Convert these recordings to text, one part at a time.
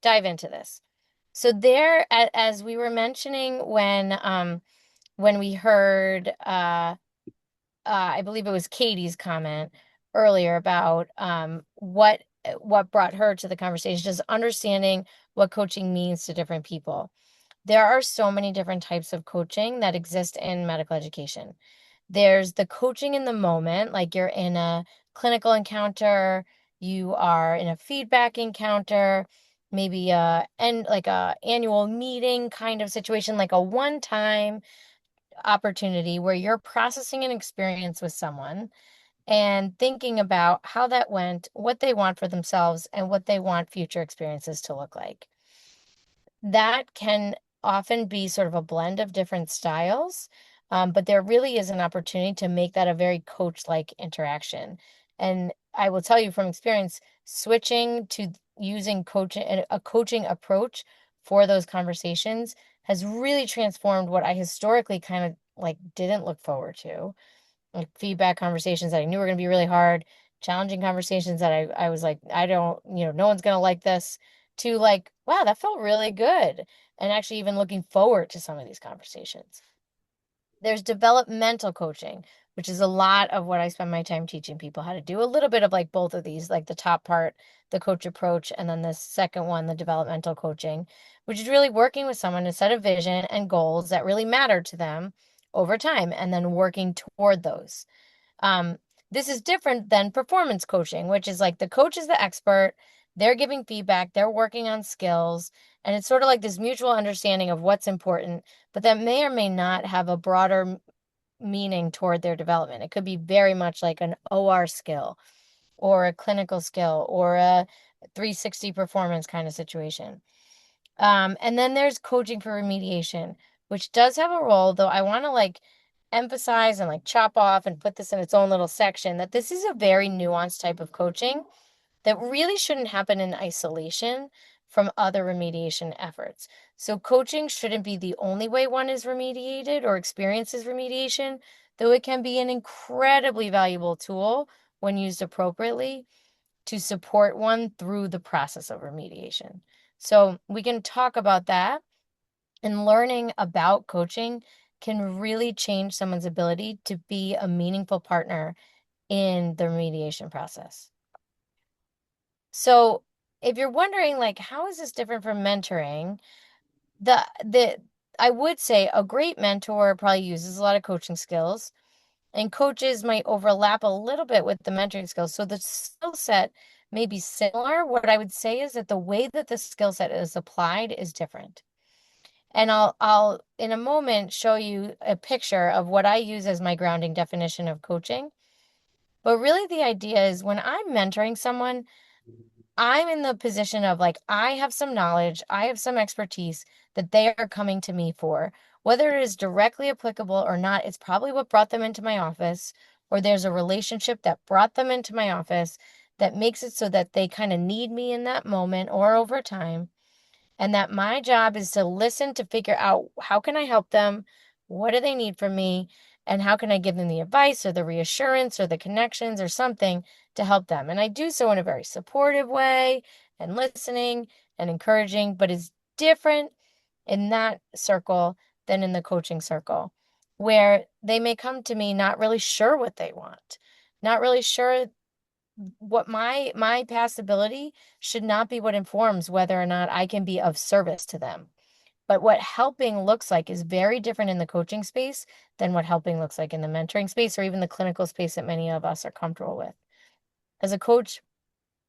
dive into this. So there, as we were mentioning when we heard I believe it was Katie's comment earlier about what brought her to the conversation, just understanding what coaching means to different people. There are so many different types of coaching that exist in medical education. There's the coaching in the moment, like you're in a clinical encounter, you are in a feedback encounter, maybe and like a annual meeting kind of situation, like a one-time opportunity where you're processing an experience with someone and thinking about how that went, what they want for themselves, and what they want future experiences to look like. That can often be sort of a blend of different styles, but there really is an opportunity to make that a very coach-like interaction. And I will tell you from experience, switching to using coaching, a coaching approach for those conversations has really transformed what I historically kind of like didn't look forward to. Like feedback conversations that I knew were going to be really hard, challenging conversations that I was like, I don't, no one's going to like this, to like, wow, that felt really good. And actually even looking forward to some of these conversations. There's developmental coaching, which is a lot of what I spend my time teaching people how to do. A little bit of like both of these, like the top part, the coach approach, and then the second one, the developmental coaching, which is really working with someone to set a vision and goals that really matter to them over time and then working toward those. Um, this is different than performance coaching, which is like the coach is the expert, they're giving feedback, they're working on skills, and it's sort of like this mutual understanding of what's important, but that may or may not have a broader meaning toward their development. It could be very much like an OR skill or a clinical skill or a 360 performance kind of situation. And then there's coaching for remediation, which does have a role, though I want to like emphasize and like chop off and put this in its own little section that this is a very nuanced type of coaching that really shouldn't happen in isolation from other remediation efforts. So coaching shouldn't be the only way one is remediated or experiences remediation, though it can be an incredibly valuable tool when used appropriately to support one through the process of remediation. So we can talk about that, and learning about coaching can really change someone's ability to be a meaningful partner in the remediation process. So if you're wondering like how is this different from mentoring, the I would say a great mentor probably uses a lot of coaching skills, and coaches might overlap a little bit with the mentoring skills. So the skill set may be similar. What I would say is that the way that the skill set is applied is different. And I'll in a moment show you a picture of what I use as my grounding definition of coaching. But really the idea is when I'm mentoring someone, I'm in the position of like, I have some knowledge, I have some expertise that they are coming to me for. Whether it is directly applicable or not, it's probably what brought them into my office, or there's a relationship that brought them into my office that makes it so that they kind of need me in that moment or over time. And that my job is to listen to figure out how can I help them? What do they need from me? And how can I give them the advice or the reassurance or the connections or something to help them? And I do so in a very supportive way and listening and encouraging, but it's different in that circle than in the coaching circle, where they may come to me not really sure what they want, not really sure what my past ability should not be what informs whether or not I can be of service to them. But what helping looks like is very different in the coaching space than what helping looks like in the mentoring space or even the clinical space that many of us are comfortable with. As a coach,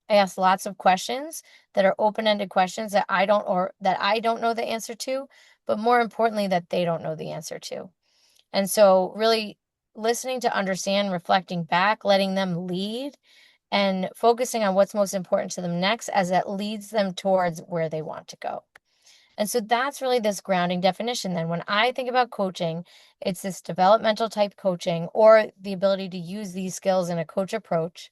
I ask lots of questions that are open-ended questions that I don't know the answer to, but more importantly, that they don't know the answer to. And so really listening to understand, reflecting back, letting them lead, and focusing on what's most important to them next as that leads them towards where they want to go. And so that's really this grounding definition. Then, when I think about coaching, it's this developmental type coaching or the ability to use these skills in a coach approach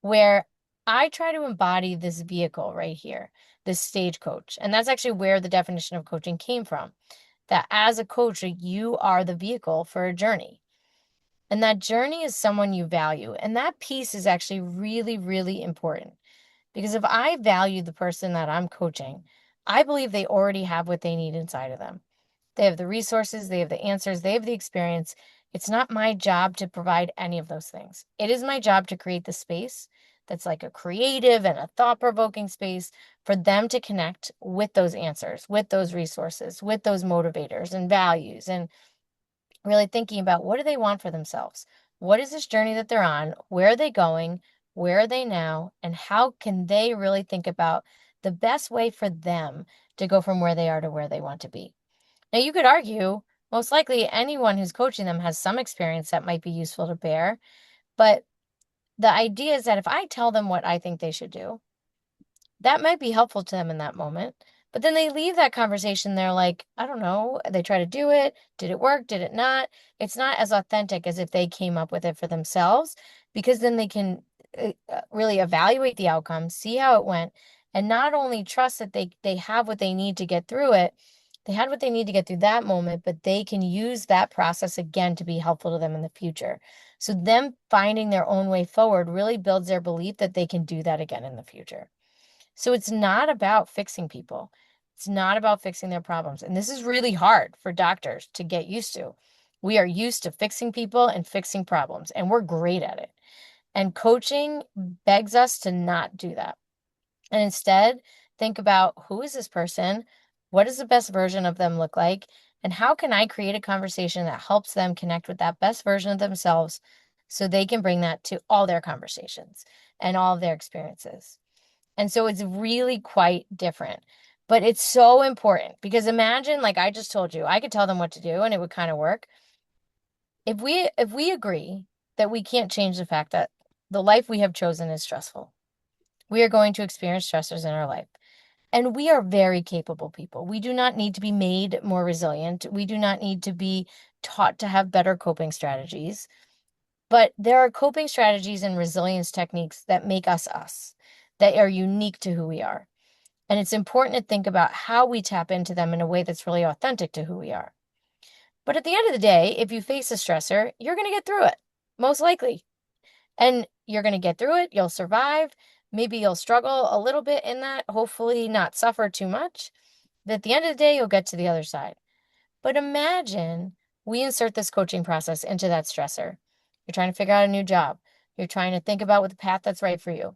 where I try to embody this vehicle right here, this stage coach. And that's actually where the definition of coaching came from. That as a coach, you are the vehicle for a journey. And that journey is someone you value. And that piece is actually really, really important. Because if I value the person that I'm coaching, I believe they already have what they need inside of them. They have the resources, they have the answers, they have the experience. It's not my job to provide any of those things. It is my job to create the space that's like a creative and a thought-provoking space for them to connect with those answers, with those resources, with those motivators and values, and really thinking about what do they want for themselves? What is this journey that they're on? Where are they going? Where are they now? And how can they really think about the best way for them to go from where they are to where they want to be? Now, you could argue most likely anyone who's coaching them has some experience that might be useful to bear. But the idea is that if I tell them what I think they should do, that might be helpful to them in that moment. But then they leave that conversation. They're like, I don't know. They try to do it. Did it work? Did it not? It's not as authentic as if they came up with it for themselves, because then they can really evaluate the outcome, see how it went, and not only trust that they have what they need to get through it. They had what they need to get through that moment, but they can use that process again to be helpful to them in the future. So them finding their own way forward really builds their belief that they can do that again in the future. So it's not about fixing people. It's not about fixing their problems. And this is really hard for doctors to get used to. We are used to fixing people and fixing problems, and we're great at it. And coaching begs us to not do that. And instead, think about, who is this person? What does the best version of them look like? And how can I create a conversation that helps them connect with that best version of themselves so they can bring that to all their conversations and all of their experiences? And so it's really quite different. But it's so important, because imagine, like I just told you, I could tell them what to do and it would kind of work. If we agree that we can't change the fact that the life we have chosen is stressful, we are going to experience stressors in our life. And we are very capable people. We do not need to be made more resilient. We do not need to be taught to have better coping strategies. But there are coping strategies and resilience techniques that make us us, that are unique to who we are. And it's important to think about how we tap into them in a way that's really authentic to who we are. But at the end of the day, if you face a stressor, you're going to get through it, most likely. And you're going to get through it. You'll survive. Maybe you'll struggle a little bit in that, hopefully not suffer too much. But at the end of the day, you'll get to the other side. But imagine we insert this coaching process into that stressor. You're trying to figure out a new job. You're trying to think about what the path that's right for you.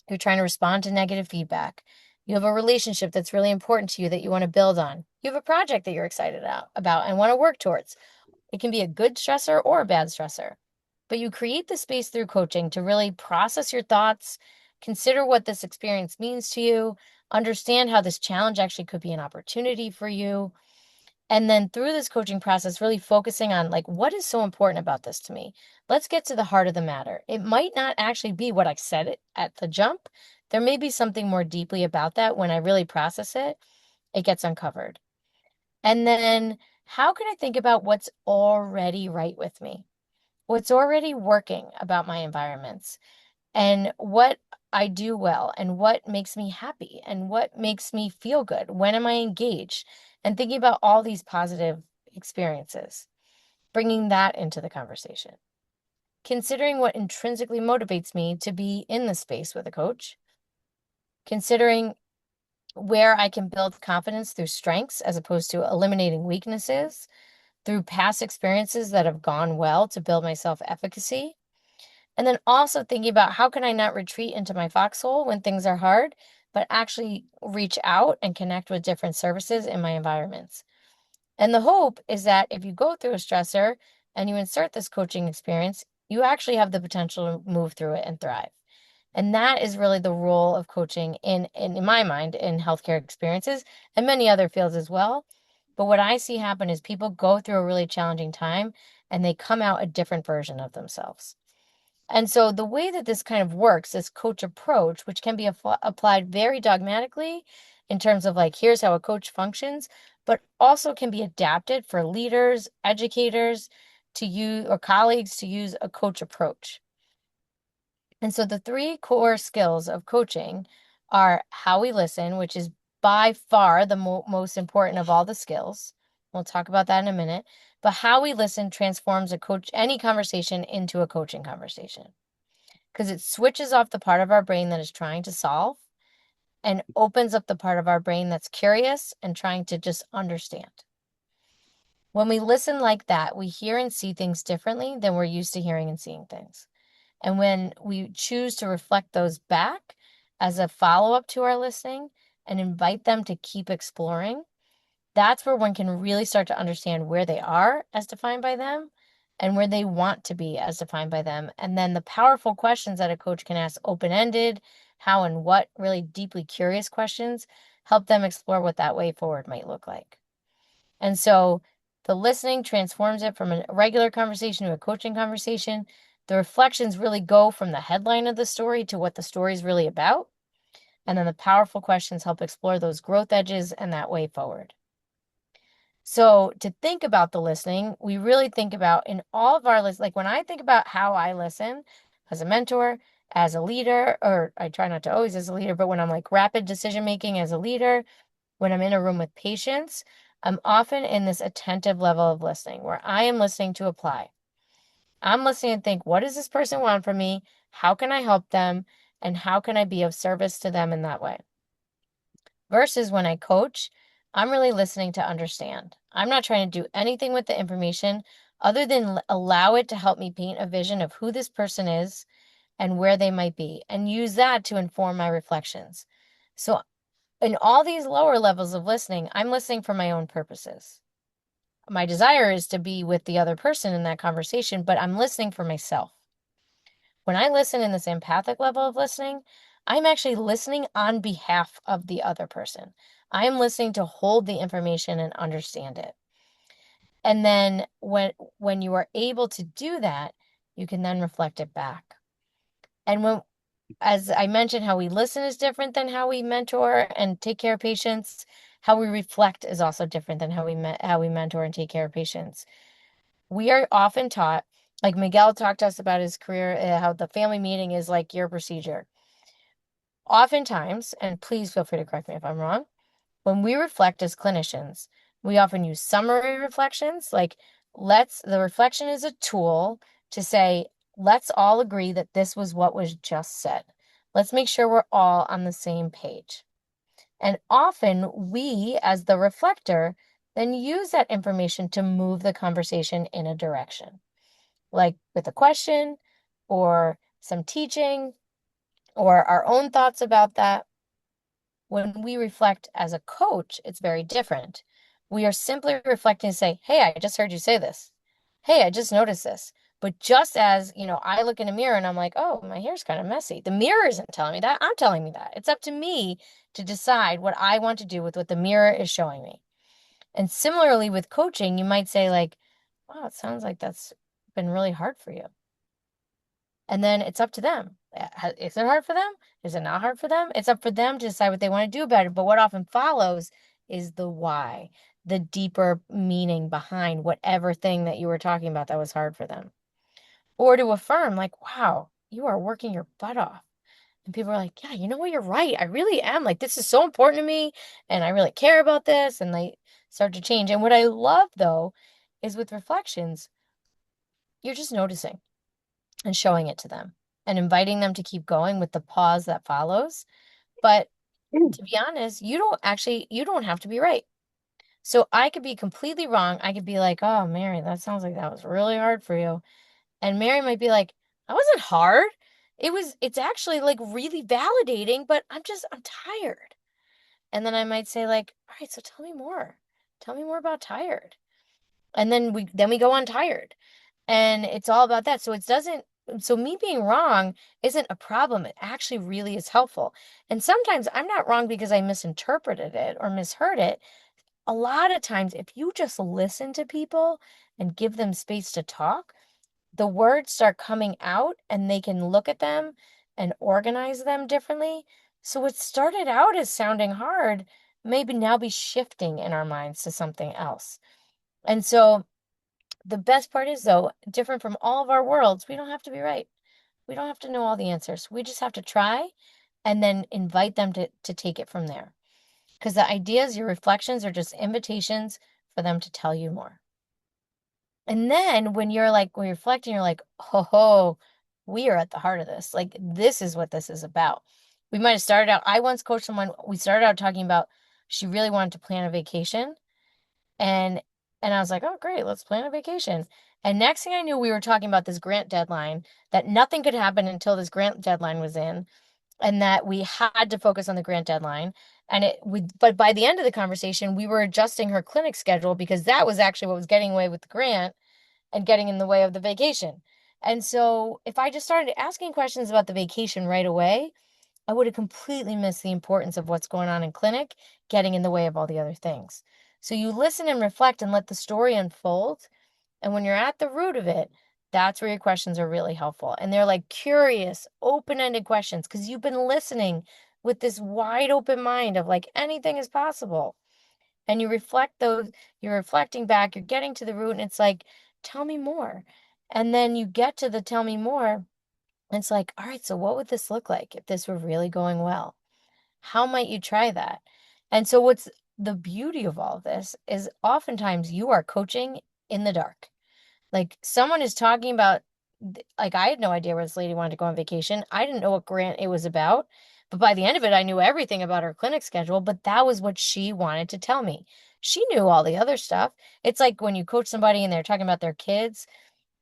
You're trying to respond to negative feedback. You have a relationship that's really important to you that you want to build on. You have a project that you're excited about and want to work towards. It can be a good stressor or a bad stressor. But you create the space through coaching to really process your thoughts, consider what this experience means to you, understand how this challenge actually could be an opportunity for you. And then through this coaching process, really focusing on, like, what is so important about this to me? Let's get to the heart of the matter. It might not actually be what I said it at the jump. There may be something more deeply about that. When I really process it, it gets uncovered. And then how can I think about what's already right with me? What's already working about my environments, and what I do well, and what makes me happy, and what makes me feel good. When am I engaged? And thinking about all these positive experiences, bringing that into the conversation. Considering what intrinsically motivates me to be in the space with a coach. Considering where I can build confidence through strengths as opposed to eliminating weaknesses, through past experiences that have gone well to build my self-efficacy. And then also thinking about, how can I not retreat into my foxhole when things are hard, but actually reach out and connect with different services in my environments. And the hope is that if you go through a stressor and you insert this coaching experience, you actually have the potential to move through it and thrive. And that is really the role of coaching in my mind, in healthcare experiences and many other fields as well. But what I see happen is people go through a really challenging time and they come out a different version of themselves. And so the way that this kind of works, this coach approach, which can be applied very dogmatically in terms of, like, here's how a coach functions, but also can be adapted for leaders, educators to use, or colleagues to use a coach approach. And so the three core skills of coaching are how we listen, which is by far the most important of all the skills. We'll talk about that in a minute. But how we listen transforms any conversation into a coaching conversation. because it switches off the part of our brain that is trying to solve and opens up the part of our brain that's curious and trying to just understand. When we listen like that, we hear and see things differently than we're used to hearing and seeing things. And when we choose to reflect those back as a follow-up to our listening and invite them to keep exploring, that's where one can really start to understand where they are as defined by them and where they want to be as defined by them. And then the powerful questions that a coach can ask, open-ended, how and what, really deeply curious questions, help them explore what that way forward might look like. And so the listening transforms it from a regular conversation to a coaching conversation. The reflections really go from the headline of the story to what the story is really about. And then the powerful questions help explore those growth edges and that way forward. So to think about the listening, we really think about in all of our lists, like when I think about how I listen as a mentor, as a leader, or I try not to always as a leader, but when I'm like rapid decision making as a leader, when I'm in a room with patients, I'm often in this attentive level of listening where I am listening to apply. I'm listening and think, what does this person want from me? How can I help them? And how can I be of service to them in that way? Versus when I coach, I'm really listening to understand. I'm not trying to do anything with the information other than allow it to help me paint a vision of who this person is and where they might be, and use that to inform my reflections. So, in all these lower levels of listening, I'm listening for my own purposes. My desire is to be with the other person in that conversation, but I'm listening for myself. When I listen in this empathic level of listening, I'm actually listening on behalf of the other person. I am listening to hold the information and understand it. And then when you are able to do that, you can then reflect it back. And when, as I mentioned, how we listen is different than how we mentor and take care of patients. How we reflect is also different than how we mentor and take care of patients. We are often taught, like Miguel talked to us about his career, how the family meeting is like your procedure. Oftentimes, and please feel free to correct me if I'm wrong, when we reflect as clinicians, we often use summary reflections. Like, the reflection is a tool to say, let's all agree that this was what was just said. Let's make sure we're all on the same page. And often we, as the reflector, then use that information to move the conversation in a direction, like with a question or some teaching or our own thoughts about that. When we reflect as a coach, it's very different. We are simply reflecting to say, hey, I just heard you say this. Hey, I just noticed this. But just as, I look in a mirror and I'm like, oh, my hair's kind of messy. The mirror isn't telling me that. I'm telling me that. It's up to me to decide what I want to do with what the mirror is showing me. And similarly with coaching, you might say like, wow, it sounds like that's been really hard for you. And then it's up to them. Is it hard for them? Is it not hard for them? It's up for them to decide what they want to do about it. But what often follows is the why, the deeper meaning behind whatever thing that you were talking about that was hard for them. Or to affirm, like, wow, you are working your butt off. And people are like, yeah, you know what? You're right. I really am. Like, this is so important to me. And I really care about this. And they start to change. And what I love, though, is with reflections, you're just noticing and showing it to them and inviting them to keep going with the pause that follows. But to be honest, you don't have to be right. So I could be completely wrong. I could be like, oh, Mary, that sounds like that was really hard for you. And Mary might be like, that wasn't hard. It's actually like really validating, but I'm tired. And then I might say like, all right, so tell me more. Tell me more about tired. And then we go on tired. And it's all about that. So me being wrong isn't a problem. It actually really is helpful. And sometimes I'm not wrong because I misinterpreted it or misheard it. A lot of times, if you just listen to people and give them space to talk, the words start coming out and they can look at them and organize them differently. So what started out as sounding hard maybe now be shifting in our minds to something else. And so the best part is, though, different from all of our worlds, we don't have to be right. We don't have to know all the answers. We just have to try and then invite them to take it from there. Because the ideas, your reflections are just invitations for them to tell you more. And then when you're reflecting, you're like, oh, we are at the heart of this. Like, this is what this is about. We might have started out, I once coached someone, we started out talking about she really wanted to plan a vacation. And I was like, oh, great, let's plan a vacation. And next thing I knew, we were talking about this grant deadline, that nothing could happen until this grant deadline was in, and that we had to focus on the grant deadline. But by the end of the conversation, we were adjusting her clinic schedule because that was actually what was getting away with the grant and getting in the way of the vacation. And so if I just started asking questions about the vacation right away, I would have completely missed the importance of what's going on in clinic, getting in the way of all the other things. So you listen and reflect and let the story unfold. And when you're at the root of it, that's where your questions are really helpful. And they're like curious, open-ended questions because you've been listening with this wide open mind of like anything is possible. And you reflect those, you're reflecting back, you're getting to the root, and it's like, tell me more. And then you get to the tell me more, and it's like, all right, so what would this look like if this were really going well? How might you try that? And so, what's the beauty of all of this is oftentimes you are coaching in the dark. Like someone is talking about, like I had no idea where this lady wanted to go on vacation. I didn't know what grant it was about. But by the end of it, I knew everything about her clinic schedule, but that was what she wanted to tell me. She knew all the other stuff. It's like when you coach somebody and they're talking about their kids,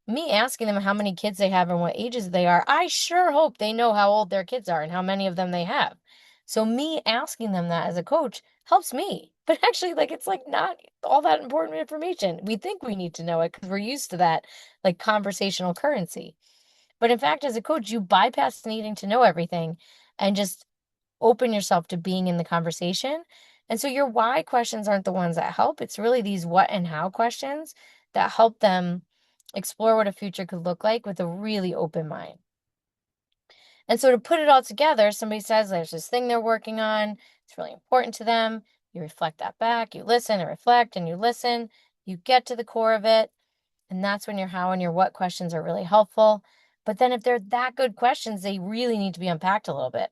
me asking them how many kids they have and what ages they are, I sure hope they know how old their kids are and how many of them they have. So me asking them that as a coach helps me. But actually, like it's like not all that important information. We think we need to know it because we're used to that like conversational currency. But in fact, as a coach, you bypass needing to know everything and just open yourself to being in the conversation. And so your why questions aren't the ones that help. It's really these what and how questions that help them explore what a future could look like with a really open mind. And so to put it all together, somebody says there's this thing they're working on, it's really important to them. You reflect that back, you listen and reflect and you listen, you get to the core of it. And that's when your how and your what questions are really helpful. But then if they're that good questions, they really need to be unpacked a little bit.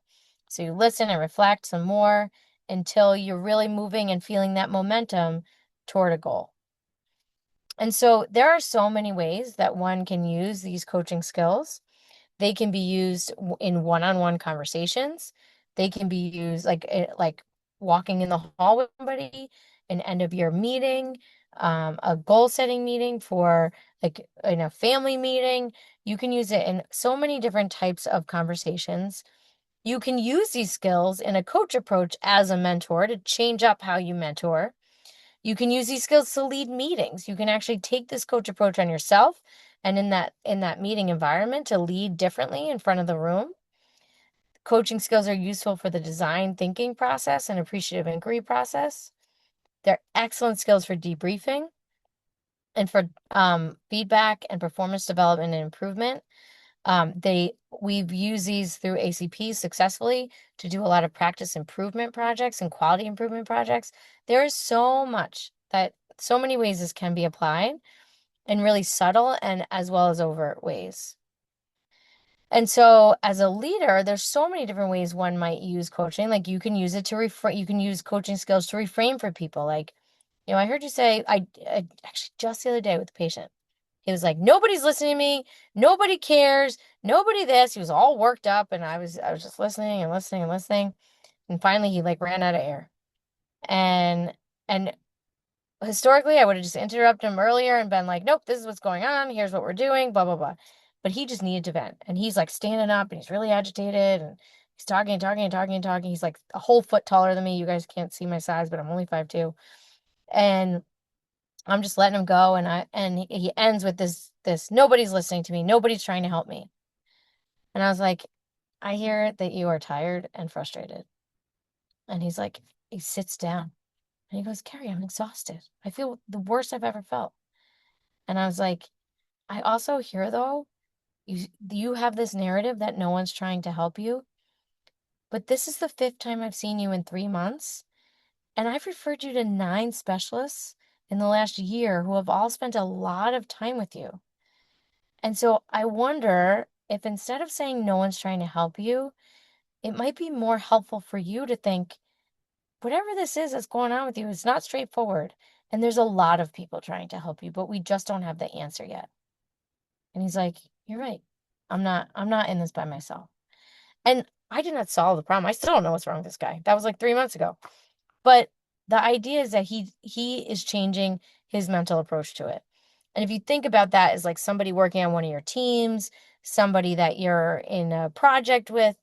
So you listen and reflect some more until you're really moving and feeling that momentum toward a goal. And so there are so many ways that one can use these coaching skills. They can be used in one-on-one conversations. They can be used like walking in the hall with somebody, an end of year meeting, a goal setting meeting for like in a family meeting. You can use it in so many different types of conversations. You can use these skills in a coach approach as a mentor to change up how you mentor. You can use these skills to lead meetings. You can actually take this coach approach on yourself and in that meeting environment to lead differently in front of the room. Coaching skills are useful for the design thinking process and appreciative inquiry process. They're excellent skills for debriefing and for feedback and performance development and improvement. We've used these through ACP successfully to do a lot of practice improvement projects and quality improvement projects. There is so many ways this can be applied in really subtle and as well as overt ways. And so as a leader, there's so many different ways one might use coaching. Like you can use it to reframe, you can use coaching skills to reframe for people. Like, I heard you say, I actually just the other day with a patient, he was like, nobody's listening to me. Nobody cares. Nobody this. He was all worked up and I was just listening and listening and listening. And finally he like ran out of air. And historically I would have just interrupted him earlier and been like, nope, this is what's going on. Here's what we're doing, blah, blah, blah. But he just needed to vent. And he's like standing up and he's really agitated and he's talking and talking and talking and talking. He's like a whole foot taller than me. You guys can't see my size, but I'm only 5'2". And I'm just letting him go, and he ends with this nobody's listening to me, nobody's trying to help me. And I was like, I hear that you are tired and frustrated. And he's like, he sits down and he goes, Kerri, I'm exhausted. I feel the worst I've ever felt. And I was like, I also hear though, you have this narrative that no one's trying to help you, but this is the fifth time I've seen you in 3 months. And I've referred you to 9 specialists in the last year who have all spent a lot of time with you. And so I wonder if instead of saying no one's trying to help you, it might be more helpful for you to think, whatever this is that's going on with you, it's not straightforward. And there's a lot of people trying to help you, but we just don't have the answer yet. And he's like, you're right. I'm not in this by myself. And I did not solve the problem. I still don't know what's wrong with this guy. That was like 3 months ago. But the idea is that he is changing his mental approach to it. And if you think about that as like somebody working on one of your teams, somebody that you're in a project with,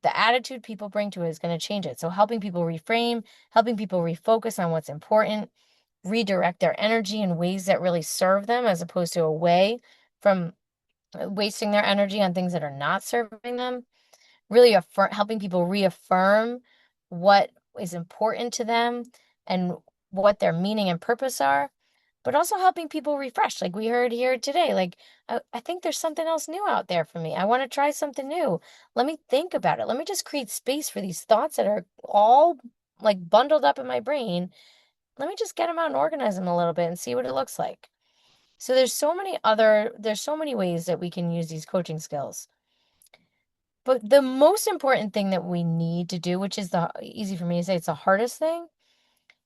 the attitude people bring to it is going to change it. So helping people reframe, helping people refocus on what's important, redirect their energy in ways that really serve them as opposed to away from wasting their energy on things that are not serving them, really helping people reaffirm what is important to them and what their meaning and purpose are, but also helping people refresh, like we heard here today. Like, I think there's something else new out there for me. I want to try something new. Let me think about it. Let me just create space for these thoughts that are all like bundled up in my brain. Let me just get them out and organize them a little bit and see what it looks like. So there's so many ways that we can use these coaching skills. But the most important thing that we need to do, which is the easy for me to say, it's the hardest thing,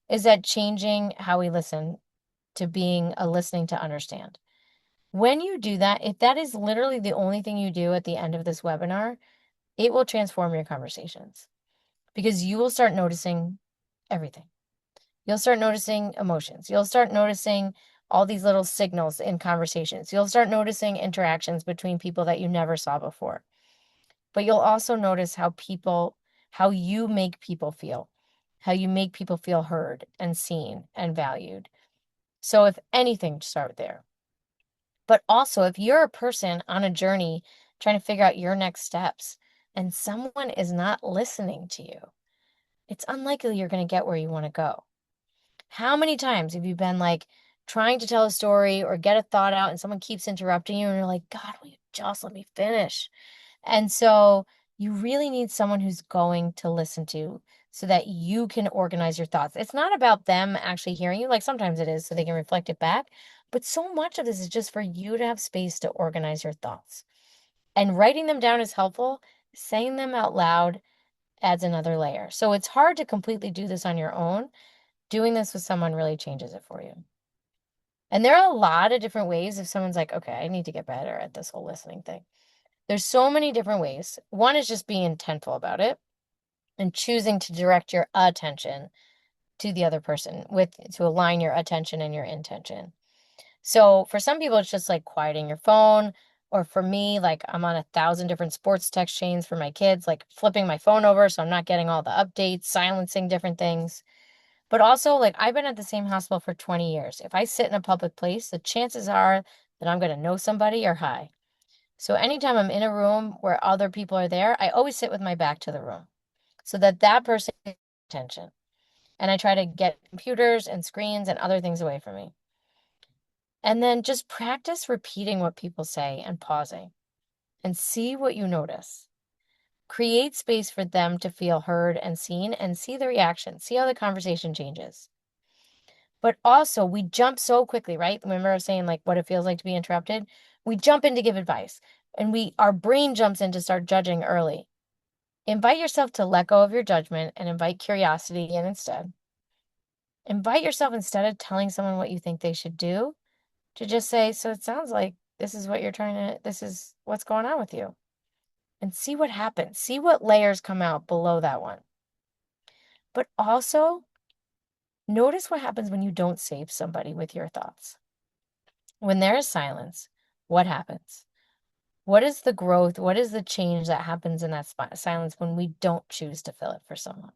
is that changing how we listen to being a listening to understand. When you do that, if that is literally the only thing you do at the end of this webinar, it will transform your conversations because you will start noticing everything. You'll start noticing emotions. You'll start noticing all these little signals in conversations. You'll start noticing interactions between people that you never saw before. But you'll also notice how you make people feel, how you make people feel heard and seen and valued. So if anything, start there. But also, if you're a person on a journey trying to figure out your next steps and someone is not listening to you, it's unlikely you're going to get where you want to go. How many times have you been like trying to tell a story or get a thought out and someone keeps interrupting you and you're like, God, will you just let me finish? And so you really need someone who's going to listen to so that you can organize your thoughts. It's not about them actually hearing you. Like sometimes it is so they can reflect it back. But so much of this is just for you to have space to organize your thoughts. And writing them down is helpful. Saying them out loud adds another layer. So it's hard to completely do this on your own. Doing this with someone really changes it for you. And there are a lot of different ways if someone's like, okay, I need to get better at this whole listening thing. There's so many different ways. One is just being intentful about it and choosing to direct your attention to the other person to align your attention and your intention. So for some people, it's just like quieting your phone. Or for me, like I'm on 1,000 different sports text chains for my kids, like flipping my phone over so I'm not getting all the updates, silencing different things. But also, like I've been at the same hospital for 20 years. If I sit in a public place, the chances are that I'm going to know somebody are high. So anytime I'm in a room where other people are there, I always sit with my back to the room so that that person gets attention. And I try to get computers and screens and other things away from me. And then just practice repeating what people say and pausing and see what you notice. Create space for them to feel heard and seen and see the reaction, see how the conversation changes. But also, we jump so quickly, right? Remember I was saying like what it feels like to be interrupted? We jump in to give advice and our brain jumps in to start judging early. Invite yourself to let go of your judgment and invite curiosity in instead. Invite yourself instead of telling someone what you think they should do to just say, so it sounds like this is this is what's going on with you. And see what happens. See what layers come out below that one. But also, notice what happens when you don't save somebody with your thoughts. When there is silence, what happens? What is the growth? What is the change that happens in that silence when we don't choose to fill it for someone?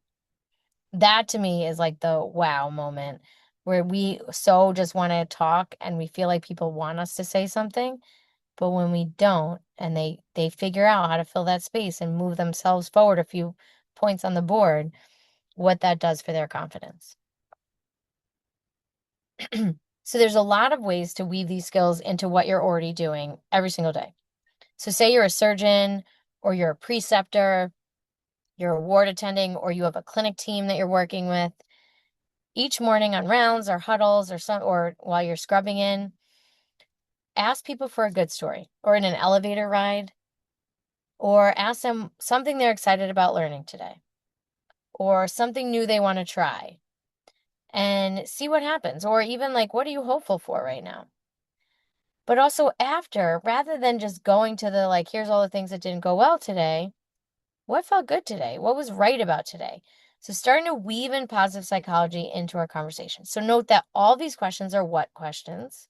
That to me is like the wow moment where we so just want to talk and we feel like people want us to say something, but when we don't and they figure out how to fill that space and move themselves forward a few points on the board, what that does for their confidence. So there's a lot of ways to weave these skills into what you're already doing every single day. So say you're a surgeon or you're a preceptor, you're a ward attending, or you have a clinic team that you're working with. Each morning on rounds or huddles or while you're scrubbing in, ask people for a good story or in an elevator ride, or ask them something they're excited about learning today or something new they want to try and see what happens. Or even like, what are you hopeful for right now? But also after, rather than just going to the like, here's all the things that didn't go well today, what felt good today? What was right about today? So starting to weave in positive psychology into our conversation. So note that all these questions are what questions.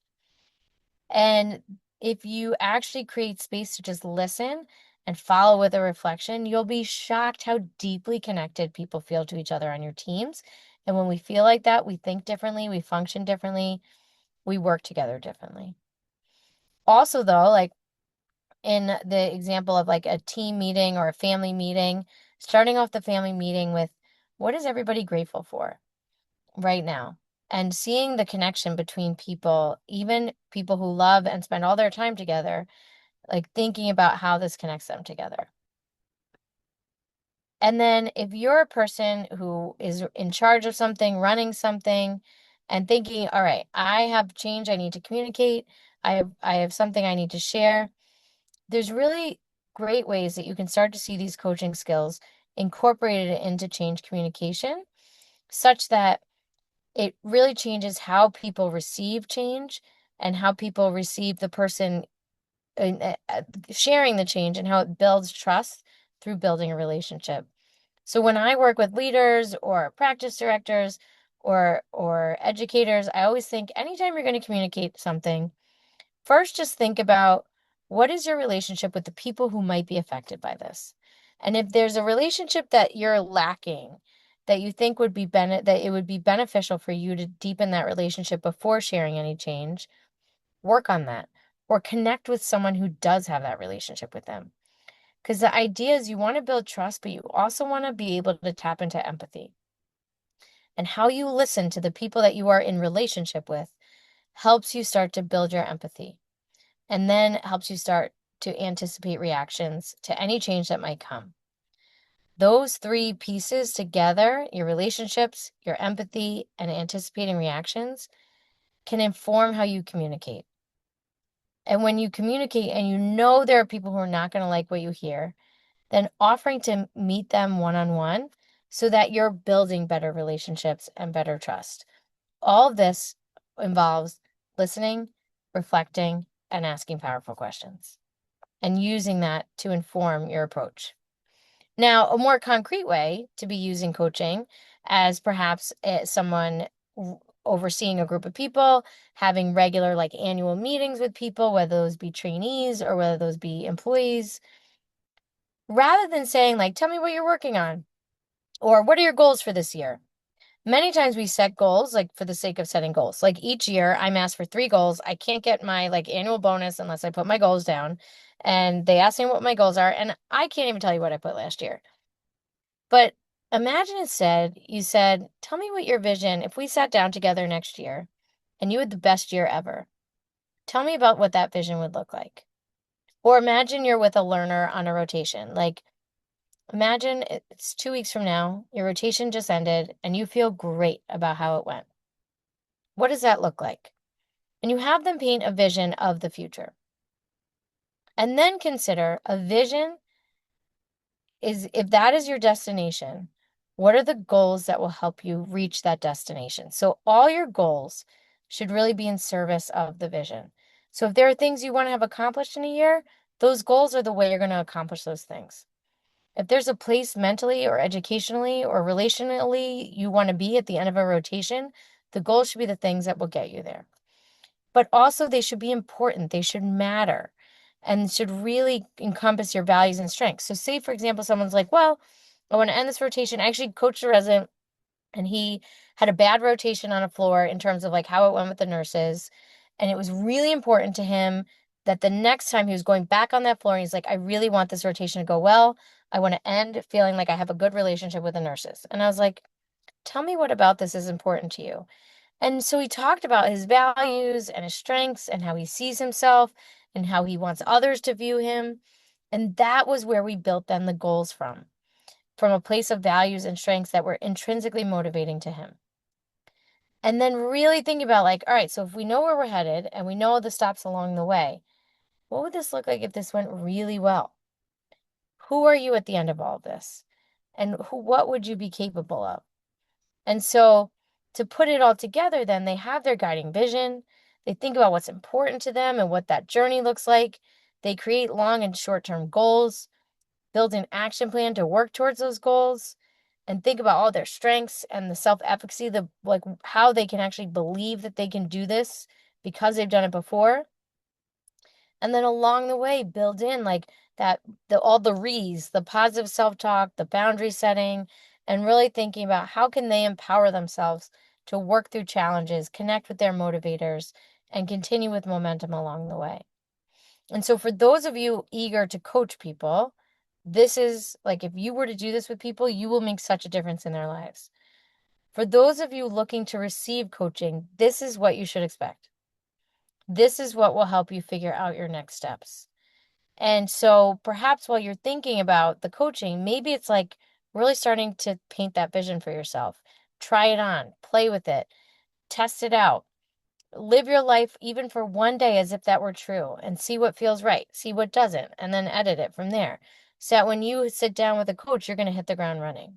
And if you actually create space to just listen and follow with a reflection, you'll be shocked how deeply connected people feel to each other on your teams. And when we feel like that, we think differently, we function differently, we work together differently. Also, though, like in the example of like a team meeting or a family meeting, starting off the family meeting with what is everybody grateful for right now? And seeing the connection between people, even people who love and spend all their time together, like thinking about how this connects them together. And then if you're a person who is in charge of something, running something, and thinking, all right, I have change I need to communicate, I have something I need to share, there's really great ways that you can start to see these coaching skills incorporated into change communication, such that it really changes how people receive change and how people receive the person sharing the change and how it builds trust through building a relationship. So when I work with leaders or practice directors or educators, I always think anytime you're going to communicate something, first just think about what is your relationship with the people who might be affected by this. And if there's a relationship that you're lacking, that you think would be that it would be beneficial for you to deepen that relationship before sharing any change, work on that or connect with someone who does have that relationship with them. Because the idea is you want to build trust, but you also want to be able to tap into empathy. And how you listen to the people that you are in relationship with helps you start to build your empathy and then helps you start to anticipate reactions to any change that might come. Those three pieces together, your relationships, your empathy, and anticipating reactions, can inform how you communicate. And when you communicate and you know there are people who are not going to like what you hear, then offering to meet them one-on-one so that you're building better relationships and better trust. All of this involves listening, reflecting, and asking powerful questions and using that to inform your approach. Now, a more concrete way to be using coaching as perhaps someone overseeing a group of people, having regular like annual meetings with people, whether those be trainees or whether those be employees, rather than saying like, tell me what you're working on or what are your goals for this year? Many times we set goals like for the sake of setting goals. Like each year I'm asked for 3 goals. I can't get my like annual bonus unless I put my goals down. And they ask me what my goals are, and I can't even tell you what I put last year. But imagine instead you said, tell me what your vision, if we sat down together next year and you had the best year ever, tell me about what that vision would look like. Or imagine you're with a learner on a rotation. Like imagine it's 2 weeks from now, your rotation just ended, and you feel great about how it went. What does that look like? And you have them paint a vision of the future. And then consider a vision is if that is your destination, what are the goals that will help you reach that destination? So all your goals should really be in service of the vision. So if there are things you want to have accomplished in a year, those goals are the way you're going to accomplish those things. If there's a place mentally or educationally or relationally you want to be at the end of a rotation, the goals should be the things that will get you there. But also they should be important. They should matter and should really encompass your values and strengths. So say, for example, someone's like, well, I want to end this rotation. I actually coached a resident and he had a bad rotation on a floor in terms of like how it went with the nurses. And it was really important to him that the next time he was going back on that floor, he's like, I really want this rotation to go well. I want to end feeling like I have a good relationship with the nurses. And I was like, tell me what about this is important to you. And so he talked about his values and his strengths and how he sees himself and how he wants others to view him. And that was where we built then the goals from a place of values and strengths that were intrinsically motivating to him. And then really think about like, all right, so if we know where we're headed and we know the stops along the way, what would this look like if this went really well? Who are you at the end of all of this? And what would you be capable of? And so to put it all together, then they have their guiding vision, They think about what's important to them and what that journey looks like. They create long and short-term goals, build an action plan to work towards those goals, and think about all their strengths and the self-efficacy, the like how they can actually believe that they can do this because they've done it before. And then along the way, build in like that all the re's, the positive self-talk, the boundary setting, and really thinking about how can they empower themselves to work through challenges, connect with their motivators, and continue with momentum along the way. And so for those of you eager to coach people, this is like if you were to do this with people, you will make such a difference in their lives. For those of you looking to receive coaching, this is what you should expect. This is what will help you figure out your next steps. And so perhaps while you're thinking about the coaching, maybe it's like really starting to paint that vision for yourself. Try it on, play with it, test it out. Live your life even for one day as if that were true and see what feels right, see what doesn't, and then edit it from there. So that when you sit down with a coach, you're going to hit the ground running.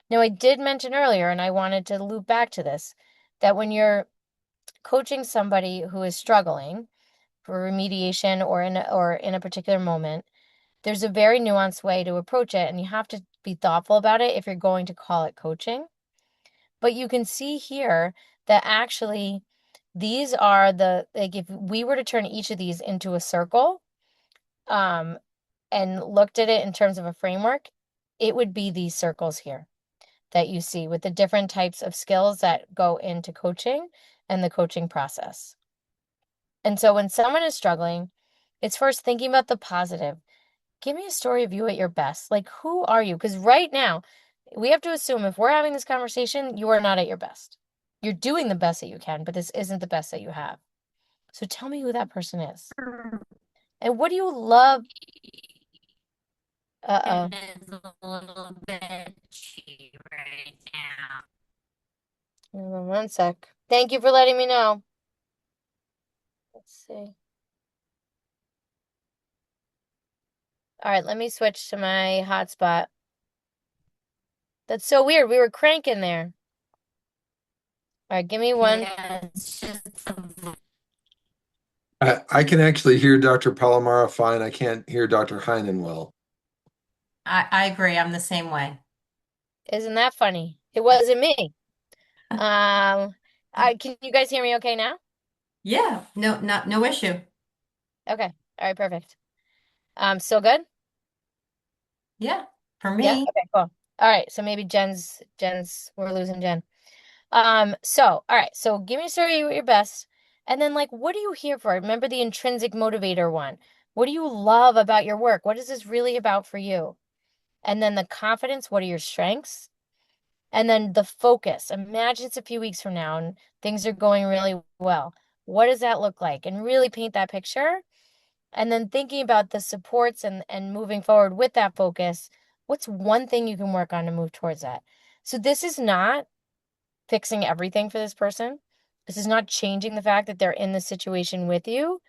Now, I did mention earlier, and I wanted to loop back to this, that when you're coaching somebody who is struggling for remediation or in a particular moment, there's a very nuanced way to approach it, and you have to be thoughtful about it if you're going to call it coaching. But you can see here that actually these are like if we were to turn each of these into a circle, and looked at it in terms of a framework, it would be these circles here that you see with the different types of skills that go into coaching and the coaching process. And so when someone is struggling, it's first thinking about the positive. Give me a story of you at your best. Like, who are you? Because right now, we have to assume if we're having this conversation, you are not at your best. You're doing the best that you can, but this isn't the best that you have. So tell me who that person is. And what do you love? Uh-oh. It is a little bit cheap right now. One sec. Thank you for letting me know. Let's see. All right, let me switch to my hotspot. That's so weird. We were cranking there. All right, give me one. Yeah, it's just I can actually hear Dr. Palamara fine. I can't hear Dr. Heinen well. I agree. I'm the same way. Isn't that funny? It wasn't me. Um, can you guys hear me okay now? Yeah, no issue. Okay. All right, perfect. Still good? Yeah, for Yeah. me. Okay, cool. All right, so maybe we're losing Jen. All right, so give me a story at your best. And then like what are you here for? Remember the intrinsic motivator one. What do you love about your work? What is this really about for you? And then the confidence, what are your strengths? And then the focus. Imagine it's a few weeks from now and things are going really well. What does that look like? And really paint that picture. And then thinking about the supports and moving forward with that focus, what's one thing you can work on to move towards that? So this is not fixing everything for this person. This is not changing the fact that they're in the situation with you.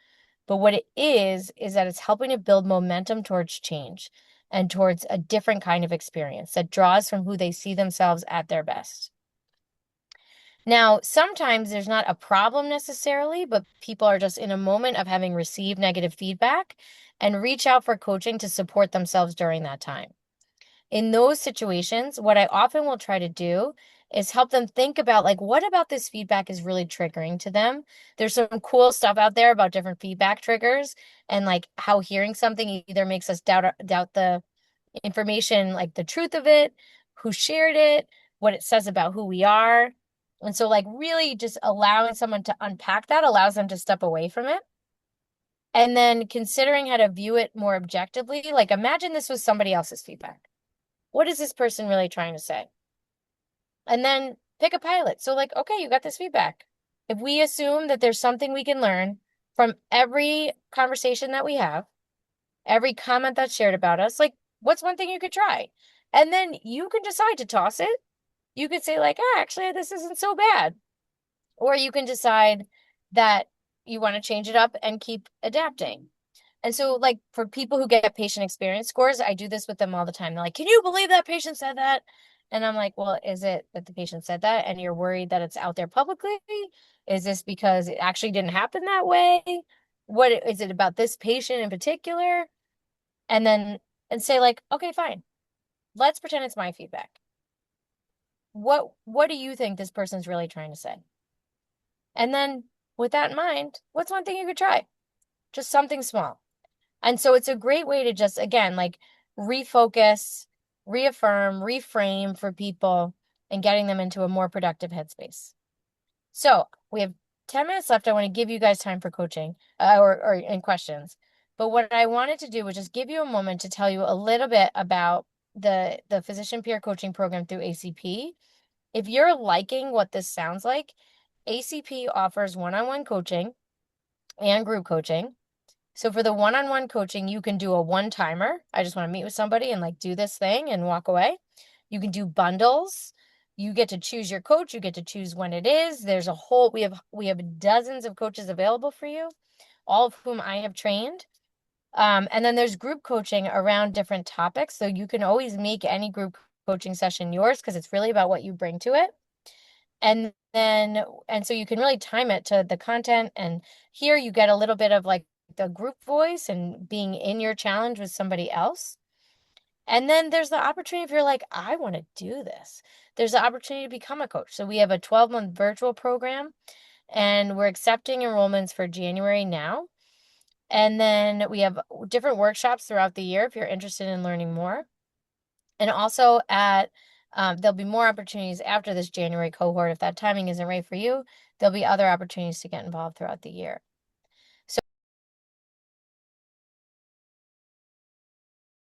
But what it is that it's helping to build momentum towards change and towards a different kind of experience that draws from who they see themselves at their best. Now, sometimes there's not a problem necessarily, but people are just in a moment of having received negative feedback and reach out for coaching to support themselves during that time. In those situations, what I often will try to do is help them think about like, what about this feedback is really triggering to them? There's some cool stuff out there about different feedback triggers and like how hearing something either makes us doubt the information, like the truth of it, who shared it, what it says about who we are. And so like really just allowing someone to unpack that allows them to step away from it. And then considering how to view it more objectively, like imagine this was somebody else's feedback. What is this person really trying to say? And then pick a pilot. So, like, okay, you got this feedback. If we assume that there's something we can learn from every conversation that we have, every comment that's shared about us, like, what's one thing you could try? And then you can decide to toss it. You could say, like, actually, this isn't so bad. Or you can decide that you want to change it up and keep adapting. And so, like, for people who get patient experience scores, I do this with them all the time. They're like, can you believe that patient said that? And I'm like, well, is it that the patient said that and you're worried that it's out there publicly? Is this because it actually didn't happen that way? What is it about this patient in particular? And then and say like, okay, fine. Let's pretend it's my feedback. What do you think this person's really trying to say? And then with that in mind, what's one thing you could try? Just something small. And so it's a great way to just, again, like refocus, reaffirm, reframe for people and getting them into a more productive headspace. So we have 10 minutes left. I want to give you guys time for coaching or and questions. But what I wanted to do was just give you a moment to tell you a little bit about the physician peer coaching program through ACP. If you're liking what this sounds like, ACP offers one-on-one coaching and group coaching. So for the one-on-one coaching, you can do a one-timer. I just want to meet with somebody and like do this thing and walk away. You can do bundles. You get to choose your coach. You get to choose when it is. There's a whole, we have dozens of coaches available for you, all of whom I have trained. And then there's group coaching around different topics. So you can always make any group coaching session yours because it's really about what you bring to it. And so you can really time it to the content. And here you get a little bit of like the group voice and being in your challenge with somebody else. And then there's the opportunity if you're like, I want to do this. There's the opportunity to become a coach. So we have a 12-month virtual program and we're accepting enrollments for January now. And then we have different workshops throughout the year if you're interested in learning more. And also there'll be more opportunities after this January cohort. If that timing isn't right for you, there'll be other opportunities to get involved throughout the year.